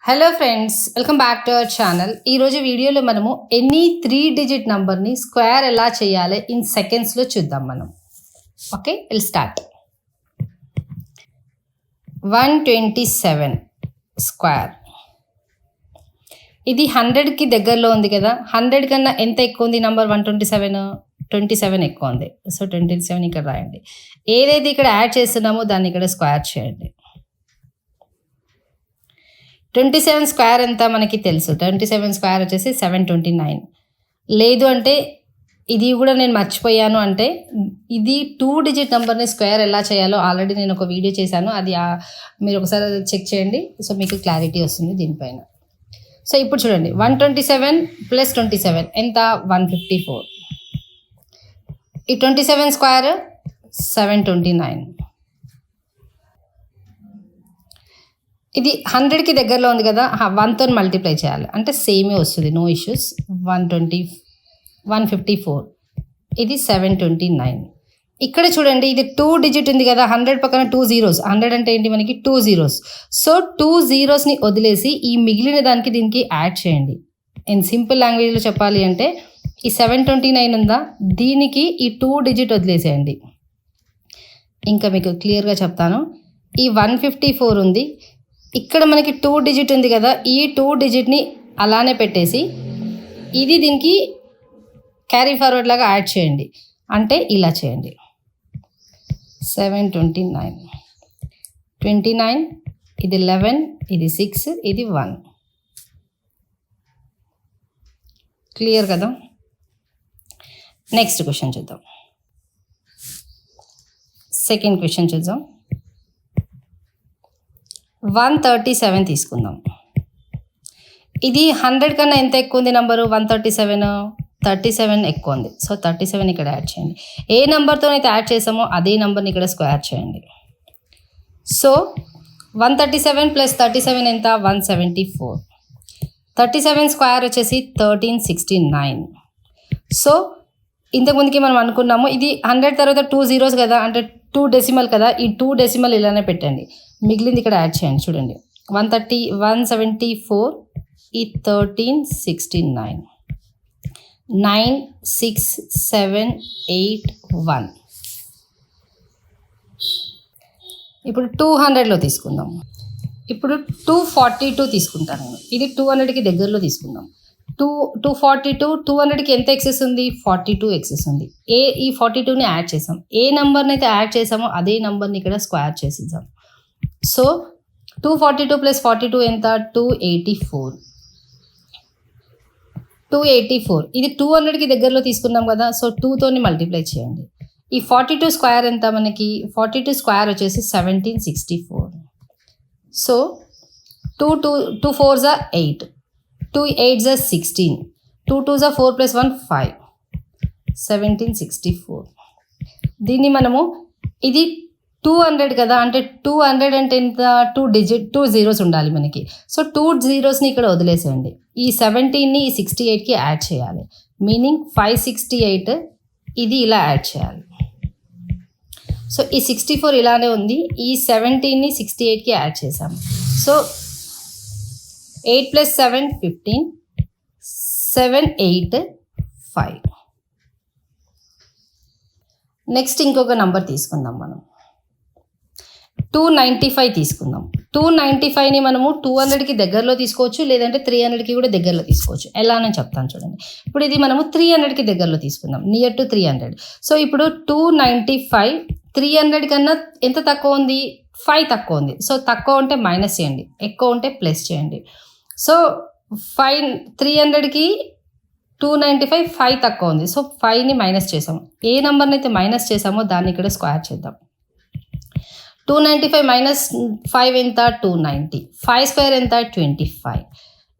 Hello friends, welcome back to our channel. ఈరోజు వీడియోలో మనము ఎనీ 3 డిజిట్ నంబర్ని స్క్వేర్ ఎలా చేయాలి ఇన్ సెకండ్స్లో చూద్దాం మనం. Okay, will start. 127 స్క్వేర్. ఇది 100కి దగ్గరలో ఉంది కదా. 100 కన్నా ఎంత ఎక్కువ ఉంది నంబర్? 127 ఎక్కువ ఉంది. సో 27 ఇక్కడ రాయండి. ఏదైతే ఇక్కడ యాడ్ చేస్తున్నామో దాన్ని ఇక్కడ స్క్వేర్ చేయండి. 27 స్క్వేర్ ఎంత మనకి తెలుసు. 27 స్క్వేర్ వచ్చేసి 729. లేదు అంటే ఇది కూడా నేను మర్చిపోయాను అంటే ఇది 2 డిజిట్ నెంబర్ని స్క్వేర్ ఎలా చేయాలో ఆల్రెడీ నేను ఒక వీడియో చేశాను. అది మీరు ఒకసారి చెక్ చేయండి. సో మీకు క్లారిటీ వస్తుంది దీనిపైన. సో ఇప్పుడు చూడండి, 127 + 27 ఎంత? 154. ఈ 27 స్క్వేర్ 729. ఇది 100కి దగ్గరలో ఉంది కదా. 1తో మల్టిప్లై చేయాలి అంటే సేమే వస్తుంది, నో ఇష్యూస్. 154. ఇది 729. ఇక్కడ చూడండి, ఇది 2 డిజిట్ ఉంది కదా. 100 పక్కన 2 zeros. 100 అంటే ఏంటి మనకి? 2 zeros. సో 2 zeros వదిలేసి ఈ మిగిలిన దానికి దీనికి యాడ్ చేయండి. ఇన్ సింపుల్ లాంగ్వేజ్లో చెప్పాలి అంటే ఈ 729 ఉందా, దీనికి ఈ 2 డిజిట్ వదిలేసేయండి. ఇంకా మీకు క్లియర్గా చెప్తాను. ఈ 154 ఉంది, ఇక్కడ మనకి 2 డిజిట్ ఉంది కదా. ఈ 2 డిజిట్ని అలానే పెట్టేసి ఇది దీనికి క్యారీ ఫార్వర్డ్ లాగా యాడ్ చేయండి. అంటే ఇలా చేయండి. 729, 29, ఇది 11, ఇది 6, ఇది 1. క్లియర్ కదా. నెక్స్ట్ క్వశ్చన్ చూద్దాం. సెకండ్ క్వశ్చన్ చూద్దాం. 137 తీసుకుందాం. ఇది 100 కన్నా ఎంత ఎక్కువ ఉంది నంబరు? 137. 37 ఎక్కువ ఉంది. సో 37 ఇక్కడ యాడ్ చేయండి. ఏ నెంబర్తో అయితే యాడ్ చేసామో అదే నెంబర్ని ఇక్కడ స్క్వేర్ చేయండి. సో 137 + 37 ఎంత? 174. 37 స్క్వేర్ వచ్చేసి 1369. సో ఇంతకుముందుకి మనం అనుకున్నాము, ఇది 100 తర్వాత 2 zeros కదా, అంటే 2 డెసిమల్ కదా. ఈ 2 డెసిమల్ ఇలానే పెట్టండి. మిగిలింది ఇక్కడ యాడ్ చేయండి. చూడండి, 174, ఈ 1369, 9, 6, 7, 8, 1. ఇప్పుడు 200లో తీసుకుందాం. ఇప్పుడు 242 తీసుకుంటాను నేను. ఇది 200కి దగ్గరలో తీసుకుందాం. 242, 200కి ఎంత ఎక్సెస్ ఉంది? 42 ఎక్సెస్ ఉంది. ఈ 42ని యాడ్ చేసాం. ఏ నెంబర్ని అయితే యాడ్ చేసామో అదే నెంబర్ని ఇక్కడ స్క్వేర్ చేసిద్దాం. సో 242 + 42 ఎంత? 284. 284. ఇది 200కి దగ్గరలో తీసుకున్నాం కదా. సో 2తోని మల్టిప్లై చేయండి. ఈ 42 స్క్వేర్ ఎంత మనకి? 42 స్క్వేర్ వచ్చేసి 1764. So 2 4s are 8, 2 8s are 16, 2 2s are 4 + 1 5, 1764. దీన్ని మనము, ఇది 200 కదా, అంటే 200 అంటే ఎంత? 2 zeros ఉండాలి మనకి. సో 2 zerosని ఇక్కడ వదిలేసేయండి. ఈ 17ని ఈ 68కి యాడ్ చేయాలి. మీనింగ్ 568. ఇది ఇలా యాడ్ చేయాలి. సో ఈ 64 ఇలానే ఉంది. ఈ 17ని 68కి యాడ్ చేసాము. సో 8 + 7 15, 7 8 5. నెక్స్ట్ ఇంకొక నంబర్ తీసుకుందాం మనం. 295 తీసుకుందాం. 295ని మనము 200కి దగ్గరలో తీసుకోవచ్చు, లేదంటే 300కి కూడా దగ్గరలో తీసుకోవచ్చు. ఎలా నేను చెప్తాను చూడండి. ఇప్పుడు ఇది మనము 300కి దగ్గరలో తీసుకుందాం, నియర్ టు 300. సో ఇప్పుడు 295 300 కన్నా ఎంత తక్కువ ఉంది? 5 తక్కువ ఉంది. సో తక్కువ ఉంటే మైనస్ చేయండి, ఎక్కువ ఉంటే ప్లస్ చేయండి. సో 300కి 295 5 తక్కువ ఉంది. సో 5ని మైనస్ చేసాము. ఏ నెంబర్ని అయితే మైనస్ చేసామో దాన్ని ఇక్కడ స్క్వేర్ చేద్దాం. 295 - 5 ఎంత? 290. 5 స్క్వేర్ ఎంత? 25.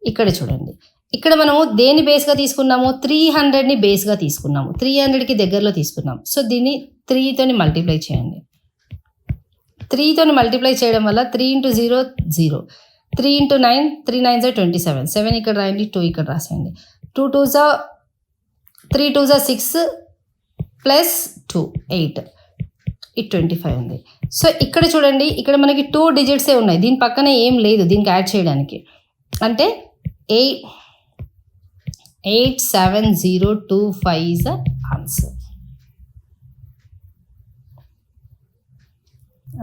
ఇక్కడ చూడండి, ఇక్కడ మనము దేని బేస్గా తీసుకున్నాము? 300ని బేస్గా తీసుకున్నాము. 300కి దగ్గరలో తీసుకున్నాం. సో దీన్ని 3తోని మల్టిప్లై చేయండి. 3తోని మల్టిప్లై చేయడం వల్ల 3 × 0 0, 3 × 9 3 9s are 27, 7 ఇక్కడ రాయండి, 2 ఇక్కడ రాసేయండి. 2 2s are 3 2s are 6 + 2 8, ఈ 25 ఉంది. సో ఇక్కడ చూడండి, ఇక్కడ మనకి 2 డిజిట్సే ఉన్నాయి. దీని పక్కన ఏం లేదు దీనికి యాడ్ చేయడానికి. అంటే 87025 is the answer.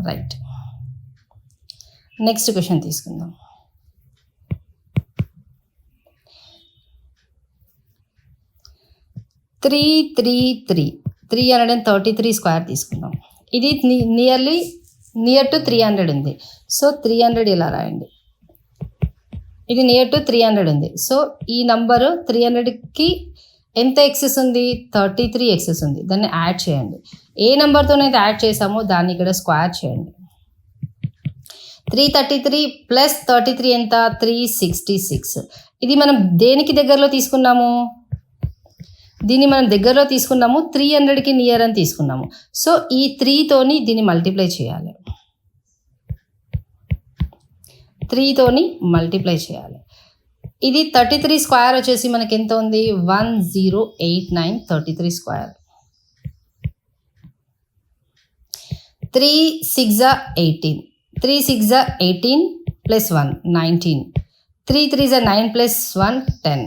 Right. Next question తీసుకుందాం. త్రీ 333 స్క్వేర్ తీసుకుందాం. ఇది నియర్ టు 300 ఉంది. సో 300 ఇలా రాయండి. ఇది నియర్ టు 300 ఉంది. సో ఈ నంబరు 300కి ఎంత ఎక్సెస్ ఉంది? 33 ఎక్సెస్ ఉంది. దాన్ని యాడ్ చేయండి. ఏ నెంబర్తోనైతే యాడ్ చేసామో దాన్ని ఇక్కడ స్క్వేర్ చేయండి. 333 ప్లస్ 33 ఎంత? 366. ఇది మనం దేనికి దగ్గరలో తీసుకున్నాము? దీన్ని మనం దగ్గరలో తీసుకున్నాము 300కి నియర్ అని తీసుకున్నాము. సో ఈ 3తోని దీన్ని మల్టిప్లై చేయాలి. 3తోని మల్టిప్లై చేయాలి. ఇది 33 స్క్వేర్ వచ్చేసి మనకి ఎంత ఉంది? 1089 33 స్క్వేర్. 3 6 18. 3 6 18 ప్లస్ 1 19. 3 3 9 ప్లస్ 1 10.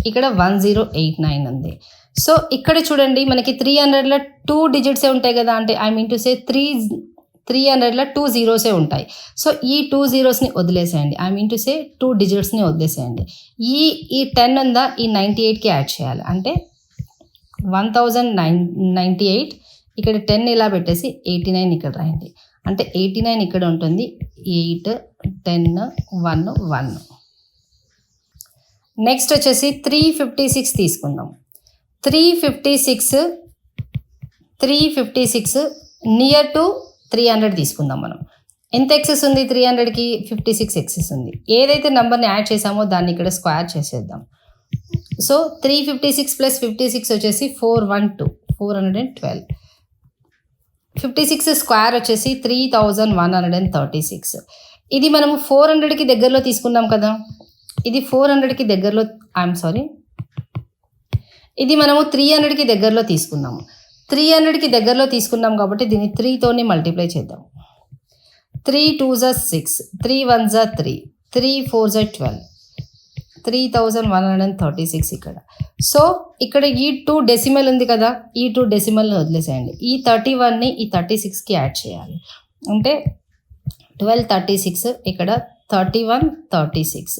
ఇక్కడ 1089 ఉంది. సో ఇక్కడ చూడండి మనకి 300లో 2 డిజిట్సే ఉంటాయి కదా. అంటే ఐ మీన్ టు సే 300లో 2 జీరోసే ఉంటాయి. సో ఈ 2 జీరోస్ని వదిలేసేయండి. ఐ మీన్ టు సే 2 డిజిట్స్ని వదిలేసేయండి. ఈ 10 ఉందా? ఈ 98కి యాడ్ చేయాలి. అంటే 1098. ఇక్కడ 10 ఇలా పెట్టేసి 89 ఇక్కడ రాయండి. అంటే 89 ఇక్కడ ఉంటుంది. 8 10 1 1. నెక్స్ట్ వచ్చేసి 356 తీసుకుందాం. 356 నియర్ టు 300 తీసుకుందాం మనం. ఎంత ఎక్సెస్ ఉంది 300కి? 56 ఎక్సెస్ ఉంది. ఏదైతే నెంబర్ని యాడ్ చేసామో దాన్ని ఇక్కడ స్క్వేర్ చేసేద్దాం. సో 356 ప్లస్ 56 వచ్చేసి 412. 56 స్క్వేర్ వచ్చేసి 3136. ఇది మనము 400కి దగ్గరలో తీసుకున్నాం కదా. ఇది 400కి దగ్గరలో ఇది మనము 300కి దగ్గరలో తీసుకున్నాము. 300కి దగ్గరలో తీసుకున్నాం కాబట్టి దీన్ని 3తోని మల్టిప్లై చేద్దాం. 3 2s 6, 3 1s 3, 3 4s 12, 3136 ఇక్కడ. సో ఇక్కడ ఈ 2 డెసిమల్ ఉంది కదా. ఈ 2 డెసిమల్ని వదిలేసేయండి. ఈ 31ని ఈ 36కి యాడ్ చేయాలి. అంటే 1236 ఇక్కడ 31 36.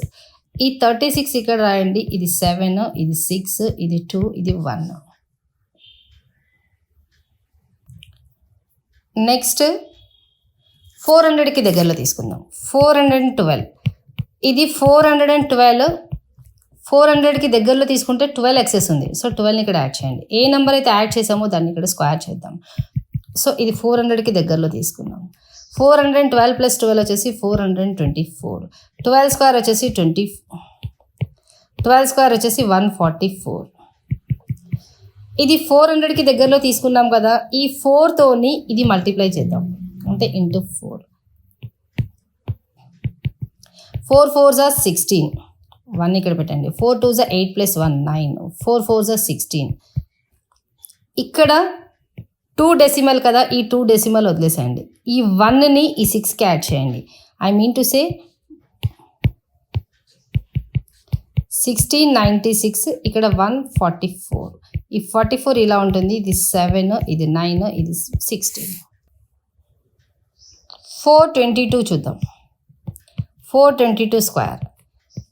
ఈ 36 ఇక్కడ రాయండి. ఇది 7, ఇది 6, ఇది 2, ఇది 1. నెక్స్ట్ 400కి దగ్గరలో తీసుకుందాం. 412. ఇది 412. 400కి దగ్గరలో తీసుకుంటే 12 ఎక్సెస్ ఉంది. సో 12ని ఇక్కడ యాడ్ చేయండి. ఏ నెంబర్ అయితే యాడ్ చేసామో దాన్ని ఇక్కడ స్క్వేర్ చేద్దాం. సో ఇది 400కి దగ్గరలో తీసుకున్నాం. 412 ప్లస్ 12 వచ్చేసి 424. 12 స్క్వేర్ వచ్చేసి 144. ఇది 400కి దగ్గరలో తీసుకున్నాం కదా. ఈ 4తోని ఇది మల్టిప్లై చేద్దాం. అంటే ఇంటూ 4. 4 4s 16. 1 ఇక్కడ పెట్టండి. 4 2s 8 ప్లస్ 1 9. 4 4s 16. ఇక్కడ 2 డెసిమల్ కదా. ఈ 2 డెసిమల్ వదిలేసేయండి. ఈ 1ని ఈ 6కి యాడ్ చేయండి. I mean to say 1696. ఇక్కడ 144. ఈ 44 ఇలా ఉంటుంది. ఇది 7, ఇది 9, ఇది 16. 422 చూద్దాం. 422 స్క్వేర్.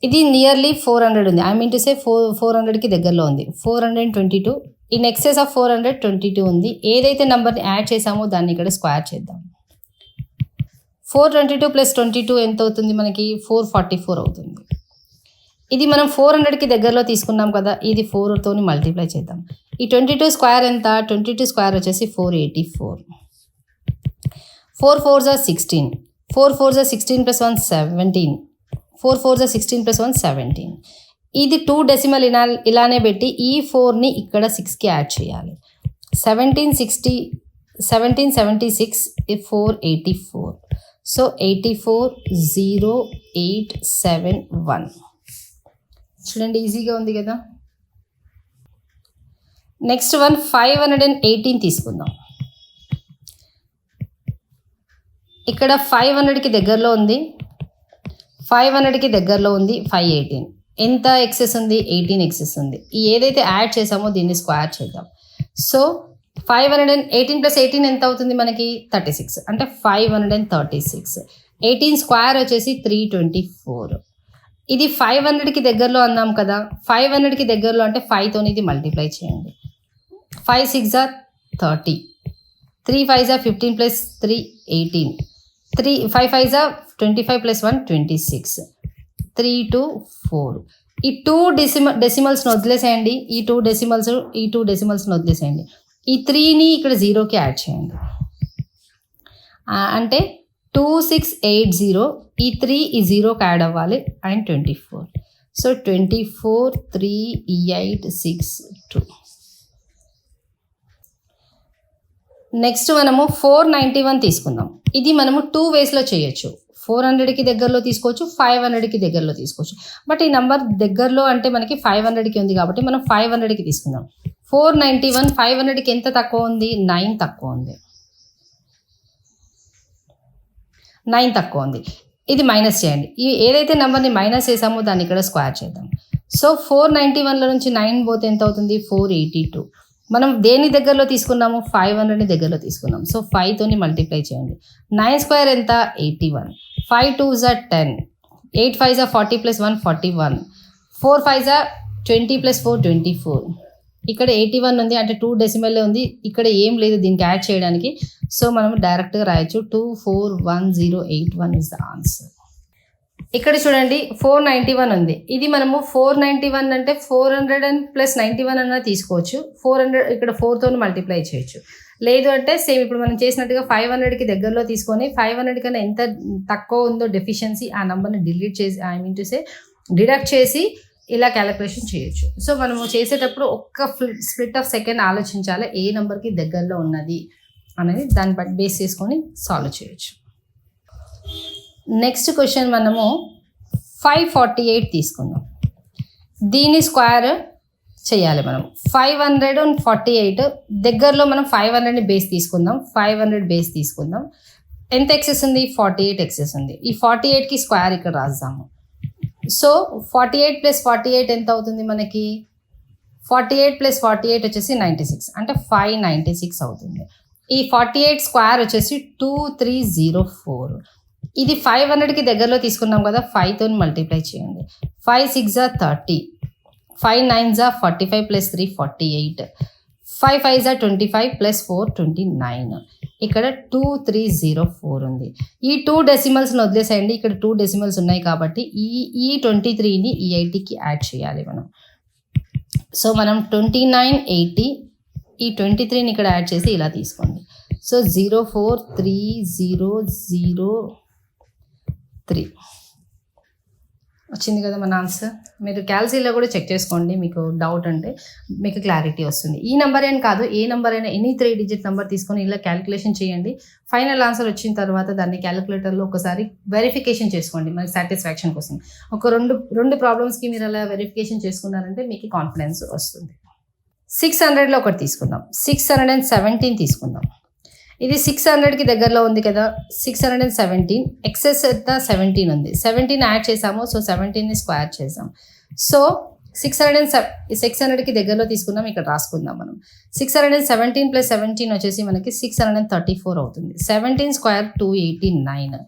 ఇది నియర్లీ 400 ఉంది. ఐ మీన్ టు సే 400కి దగ్గరలో ఉంది. 422. ఇన్ ఎక్సెస్ ఆఫ్ 422 ఉంది. ఏదైతే నెంబర్ని యాడ్ చేసామో దాన్ని ఇక్కడ స్క్వేర్ చేద్దాం. 422 ప్లస్ 22 ఎంత అవుతుంది మనకి? 444 అవుతుంది. ఇది మనం 400కి దగ్గరలో తీసుకున్నాం కదా. ఇది 4తోని మల్టిప్లై చేద్దాం. ఈ 22 స్క్వేర్ ఎంత? 22 స్క్వేర్ వచ్చేసి 484. 4 4s 16. 4 4s 16 plus 1 17. 4 4s 16 plus 1 17. ఇది 2 డెసిమల్ ఇలానే పెట్టి ఈ 4ని ఇక్కడ 6కి యాడ్ చేయాలి. 1776 484. సో 840871. చూడండి ఈజీగా ఉంది కదా. నెక్స్ట్ 518 తీసుకుందాం. ఇక్కడ 500కి దగ్గరలో ఉంది. 500కి దగ్గరలో ఉంది 518. ఎంత ఎక్సెస్ ఉంది? 18 ఎక్సెస్ ఉంది. ఈ ఏదైతే యాడ్ చేసామో దీన్ని స్క్వేర్ చేద్దాం. సో 518 ప్లస్ 18 ఎంత అవుతుంది మనకి? 36. అంటే 536. 18 స్క్వేర్ వచ్చేసి 324. ఇది 500కి దగ్గరలో అన్నాం కదా. 500కి దగ్గరలో అంటే 5తో ఇది మల్టిప్లై చేయండి. 5 6 are 30. 3 5 are 15 plus 3 18. 5 5 are 25 plus 1 26. 3 2 4. ఈ 2 డెసిమల్స్ని వదిలేసేయండి. ఈ 2 డెసిమల్స్ని వదిలేసేయండి. ఈ 3ని ఇక్కడ 0కి యాడ్ చేయండి. అంటే 2680. ఈ 3 ఈ 0కి యాడ్ అవ్వాలి అండ్ 24. సో 24 3 8 6 2. నెక్స్ట్ మనము 491 తీసుకుందాం. ఇది మనము 2 వేస్లో చేయొచ్చు. 400కి దగ్గరలో తీసుకోవచ్చు, 500కి దగ్గరలో తీసుకోవచ్చు. బట్ ఈ నెంబర్ దగ్గరలో అంటే మనకి 500కి ఉంది కాబట్టి మనం 500కి తీసుకుందాం. 491 500కి ఎంత తక్కువ ఉంది? 9 తక్కువ ఉంది. 9 తక్కువ ఉంది. ఇది మైనస్ చేయండి. ఈ ఏదైతే నెంబర్ని మైనస్ చేసామో దాన్ని ఇక్కడ స్క్వేర్ చేద్దాం. సో 491లో నుంచి 9 పోతే ఎంత అవుతుంది? 482. మనం దేని దగ్గరలో తీసుకున్నాము? 500ని దగ్గరలో తీసుకున్నాం. సో 5తోని మల్టిప్లై చేయండి. 9 స్క్వేర్ ఎంత? 81. 5 2s are 10. 8 5s are 40 plus 1 41. 4 5s are 20 plus 4 24. ఇక్కడ 81 ఉంది, అంటే 2 డెసిమల్ ఉంది. ఇక్కడ ఏం లేదు దీనికి యాడ్ చేయడానికి. సో మనం డైరెక్ట్గా రాయొచ్చు. 241081 ఇస్ ద ఆన్సర్. ఇక్కడ చూడండి 491 ఉంది. ఇది మనము 491 అంటే 400 ప్లస్ 91 అన్న తీసుకోవచ్చు. 400 ఇక్కడ 4తో మల్టిప్లై చేయొచ్చు. లేదు అంటే సేమ్ ఇప్పుడు మనం చేసినట్టుగా 500కి దగ్గరలో తీసుకొని 500 కన్నా ఎంత తక్కువ ఉందో డెఫిషియన్సీ ఆ నెంబర్ని డిడక్ట్ చేసి ఇలా క్యాలిక్యులేషన్ చేయొచ్చు. సో మనము చేసేటప్పుడు ఒక్క స్ప్లిట్ ఆఫ్ సెకండ్ ఆలోచించాలి ఏ నెంబర్కి దగ్గరలో ఉన్నది అనేది. దాన్ని బట్టి బేస్ చేసుకొని సాల్వ్ చేయొచ్చు. నెక్స్ట్ క్వశ్చన్ మనము 548 తీసుకుందాం. దీని స్క్వేర్ చేయాలి మనం. 548 దగ్గరలో మనం 500ని బేస్ తీసుకుందాం. 500 బేస్ తీసుకుందాం. ఎంత ఎక్సెస్ ఉంది? 48 ఎక్సెస్ ఉంది. ఈ 48కి స్క్వేర్ ఇక్కడ రాద్దాము. సో 48 ప్లస్ 48 ఎంత అవుతుంది మనకి? 48 ప్లస్ 48 వచ్చేసి 96. అంటే 596 అవుతుంది. ఈ 48 స్క్వేర్ వచ్చేసి 2304. ఇది 500కి దగ్గరలో తీసుకున్నాం కదా. 5తో మల్టిప్లై చేయండి. 5 6 are 30. 5 9s are 45 plus 3 48. 5 5s are 25 plus 4 29. ఇక్కడ 2304 ఉంది. ఈ 2 డెసిమల్స్ని వదిలేసేయండి. ఇక్కడ 2 డెసిమల్స్ ఉన్నాయి కాబట్టి ఈ 23ని ఈ 80కి యాడ్ చేయాలి మనం. సో మనం 2980 ఈ 23ని ఇక్కడ యాడ్ చేసి ఇలా తీసుకోండి. సో 04303 వచ్చింది కదా మన ఆన్సర్. మీరు క్యాల్సీలో కూడా చెక్ చేసుకోండి, మీకు డౌట్ అంటే మీకు క్లారిటీ వస్తుంది. ఈ నెంబర్ అని కాదు, ఏ నెంబర్ అయినా ఎనీ 3 డిజిట్ నెంబర్ తీసుకొని ఇలా క్యాలిక్యులేషన్ చేయండి. ఫైనల్ ఆన్సర్ వచ్చిన తర్వాత దాన్ని క్యాలిక్యులేటర్లో ఒకసారి వెరిఫికేషన్ చేసుకోండి మనకి సాటిస్ఫాక్షన్ కోసం. ఒక రెండు ప్రాబ్లమ్స్కి మీరు అలా వెరిఫికేషన్ చేసుకున్నారంటే మీకు కాన్ఫిడెన్స్ వస్తుంది. 600లో ఒకటి తీసుకుందాం. 617 తీసుకుందాం. ఇది 600కి దగ్గరలో ఉంది కదా. 617 ఎక్సెస్ ఎంత? 17 ఉంది. 17 యాడ్ చేసాము. సో 17ని స్క్వేర్ చేసాం. సో 600కి దగ్గరలో తీసుకుందాం. ఇక్కడ రాసుకుందాం మనం. 617 ప్లస్ 17 వచ్చేసి మనకి 634 అవుతుంది. 17 స్క్వేర్ 289.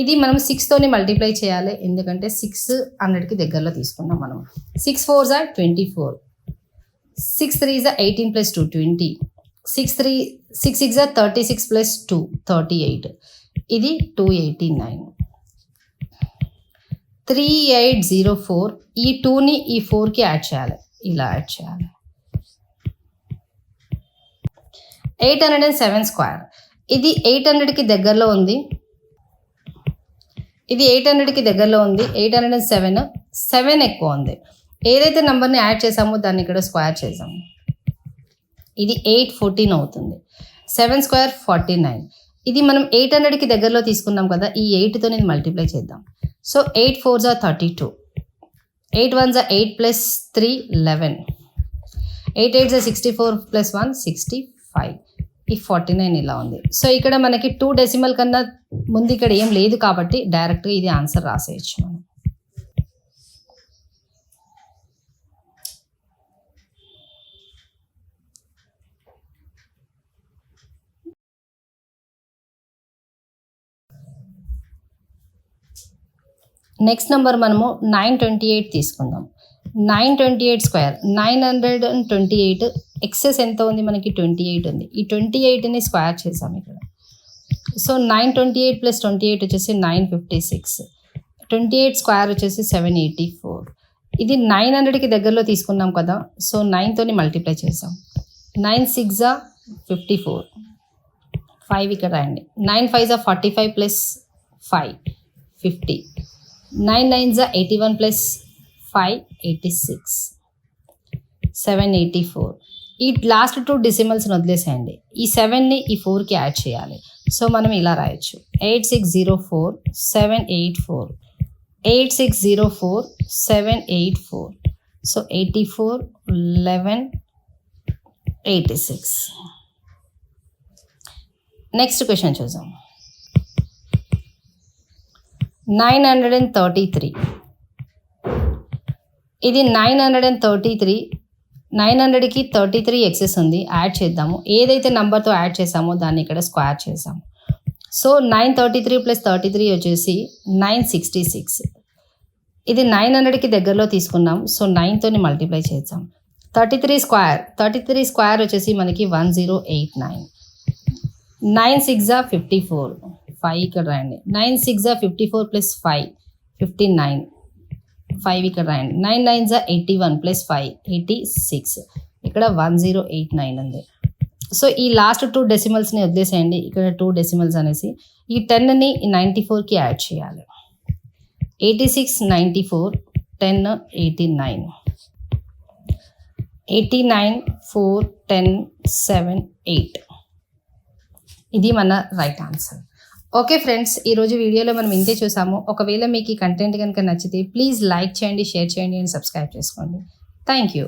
ఇది మనం 6తోని మల్టిప్లై చేయాలి, ఎందుకంటే 600కి దగ్గరలో తీసుకున్నాం మనం. 6 4s are 24. 6 3s are 18 plus 2 20. 6 6 are 36 plus 2 38. ఇది 289. 3804. ఈ 2ని ఈ 4కి యాడ్ చేయాలి, ఇలా యాడ్ చేయాలి. 807 స్క్వేర్. ఇది 800కి దగ్గరలో ఉంది. 807 7 ఎక్కువ ఉంది. ఏదైతే నెంబర్ని యాడ్ చేసామో దాన్ని ఇక్కడ స్క్వేర్ చేసాము. ఇది 814 అవుతుంది. 7 స్క్వేర్ 49. ఇది మనం 800కి దగ్గరలో తీసుకున్నాం కదా. ఈ 8తో నేను మల్టిప్లై చేద్దాం. So 8 4s are 32. 8 1s are 8 plus 3 11. 8 8s are 64 plus 1 65. ఈ 49 ఇలా ఉంది. సో ఇక్కడ మనకి 2 డెసిమల్ కన్నా ముందు ఇక్కడ ఏం లేదు కాబట్టి డైరెక్ట్గా ఇది ఆన్సర్ రాసేయచ్చు మనం. నెక్స్ట్ నెంబర్ మనము 928 తీసుకుందాం. 928 స్క్వేర్ 928 ఎక్సెస్ ఎంత ఉంది మనకి 28 ఉంది. ఈ 28ని స్క్వేర్ చేసాం ఇక్కడ. సో 928 ప్లస్ 28 వచ్చేసి 956. 28 స్క్వేర్ వచ్చేసి 784. ఇది 900కి దగ్గరలో తీసుకున్నాం కదా, సో 9తోని మల్టిప్లై చేసాం. 9 6 54, 5 ఇక్కడ రాయండి. 9 5 45 ప్లస్ 5 50. 9 9 81 ప్లస్ 5 86, 784. ఈ లాస్ట్ 2 డెసిమల్స్ని వదిలేసేయండి. ఈ 7ని ఈ 4కి యాడ్ చేయాలి. సో మనం ఇలా రాయొచ్చు 8604 784, 8604 784. సో 84 11 86. నెక్స్ట్ క్వశ్చన్ చూద్దాం. 933. ఇది 933. 900కి 33 ఎక్సెస్ ఉంది, యాడ్ చేద్దాము. ఏదైతే నెంబర్తో యాడ్ చేసామో దాన్ని ఇక్కడ స్క్వేర్ చేసాము. సో 933 ప్లస్ 33 వచ్చేసి 966. ఇది 900కి దగ్గరలో తీసుకున్నాం, సో 9తోని మల్టిప్లై చేద్దాం. 33 స్క్వేర్ వచ్చేసి మనకి 1089. 9 6 54, 5 ఇక్కడ రాయండి. 9 6 54 ప్లస్ 5 59, 5 ఇక్కడ రాయండి. 9 9 81 ప్లస్ 5 86. ఇక్కడ 1089 ఉంది. సో ఈ లాస్ట్ 2 డెసిమల్స్ని వదిలేసేయండి. ఇక్కడ 2 డెసిమల్స్ అనేసి ఈ 10ని 94కి యాడ్ చేయాలి. 86 94 10 89, 89 4 10 7 8. ఇది మన రైట్ ఆన్సర్. ఓకే ఫ్రెండ్స్, ఈరోజు వీడియోలో మనం ఇంతే చూసాము. ఒకవేళ మీకు ఈ కంటెంట్ కనుక నచ్చితే ప్లీజ్ లైక్ చేయండి, షేర్ చేయండి అండ్ సబ్స్క్రైబ్ చేసుకోండి. Thank you.